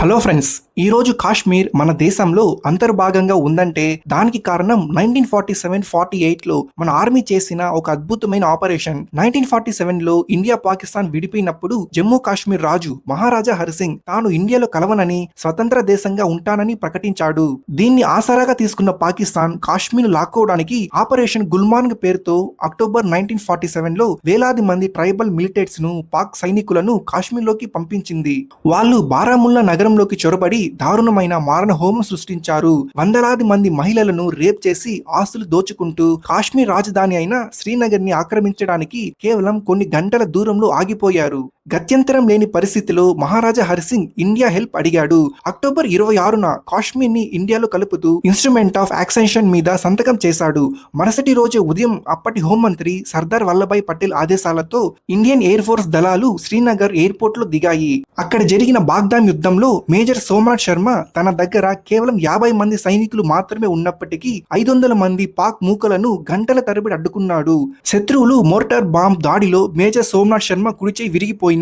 Hello friends, ఈరోజు కాశ్మీర్ మన దేశంలో అంతర్భాగంగా ఉందంటే దానికి కారణం 1947-48లో మన ఆర్మీ చేసిన ఒక అద్భుతమైన ఆపరేషన్. 1947లో ఇండియా పాకిస్తాన్ విడిపోయినప్పుడు జమ్మూ కాశ్మీర్ రాజు మహారాజా హరిసింగ్ తాను ఇండియాలో కలవనని స్వతంత్ర దేశంగా ఉంటానని ప్రకటించాడు. దీన్ని ఆసరాగా తీసుకున్న పాకిస్తాన్ కాశ్మీర్ లాక్కోవడానికి ఆపరేషన్ గుల్మార్గ్ పేరుతో అక్టోబర్ 1947లో వేలాది మంది ట్రైబల్ మిలిటెంట్స్ ను పాక్ సైనికులను కాశ్మీర్లోకి పంపించింది. వాళ్ళు బారాముల్లా నగరంలోకి చొరబడి దారుణమైన మారణ హోమం సృష్టించారు. వందలాది మంది మహిళలను రేప్ చేసి ఆస్తులు దోచుకుంటూ కాశ్మీర్ రాజధాని అయిన శ్రీనగర్ ని ఆక్రమించడానికి కేవలం కొన్ని గంటల దూరంలో ఆగిపోయారు. గత్యంతరం లేని పరిస్థితిలో మహారాజా హరిసింగ్ ఇండియా హెల్ప్ అడిగాడు. అక్టోబర్ 26న కాశ్మీర్ ని ఇండియాలో కలుపుతూ ఇన్స్ట్రుమెంట్ ఆఫ్ యాక్సెషన్ మీద సంతకం చేశాడు. మరుసటి రోజు ఉదయం అప్పటి హోంమంత్రి సర్దార్ వల్లభాయ్ పటేల్ ఆదేశాలతో ఇండియన్ ఎయిర్ ఫోర్స్ దళాలు శ్రీనగర్ ఎయిర్పోర్ట్ లో దిగాయి. అక్కడ జరిగిన బాగ్దామ్ యుద్ధంలో మేజర్ సోమనాథ్ శర్మ తన దగ్గర కేవలం 50 మంది సైనికులు మాత్రమే ఉన్నప్పటికీ 500 మంది పాక్ మూకలను గంటల తరబడి అడ్డుకున్నాడు. శత్రువులు మోర్టార్ బాంబ్ దాడిలో మేజర్ సోమనాథ్ శర్మ కుడిచేయి విరిగిపోయిన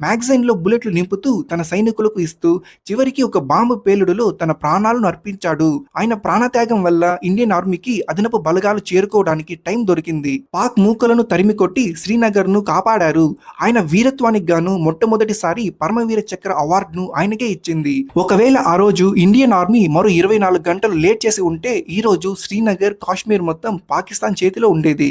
మ్యాగజైన్ లో బుల్లెట్లు నింపుతూ తన సైనికులకు ఇస్తూ చివరికి ఒక బాంబు పేలుడులో తన ప్రాణాలను అర్పించాడు. ఆయన ప్రాణత్యాగం వల్ల ఇండియన్ ఆర్మీకి అదనపు బలగాలు చేరుకోవడానికి టైం దొరికింది. పాక్ మూకలను తరిమి కొట్టి శ్రీనగర్ ను కాపాడారు. ఆయన వీరత్వానికి గాను మొట్టమొదటిసారి పరమవీర చక్ర అవార్డును ఆయనకే ఇచ్చింది. ఒకవేళ ఆ రోజు ఇండియన్ ఆర్మీ మరో 24 గంటలు లేట్ చేసి ఉంటే ఈ రోజు శ్రీనగర్ కాశ్మీర్ మొత్తం పాకిస్తాన్ చేతిలో ఉండేది.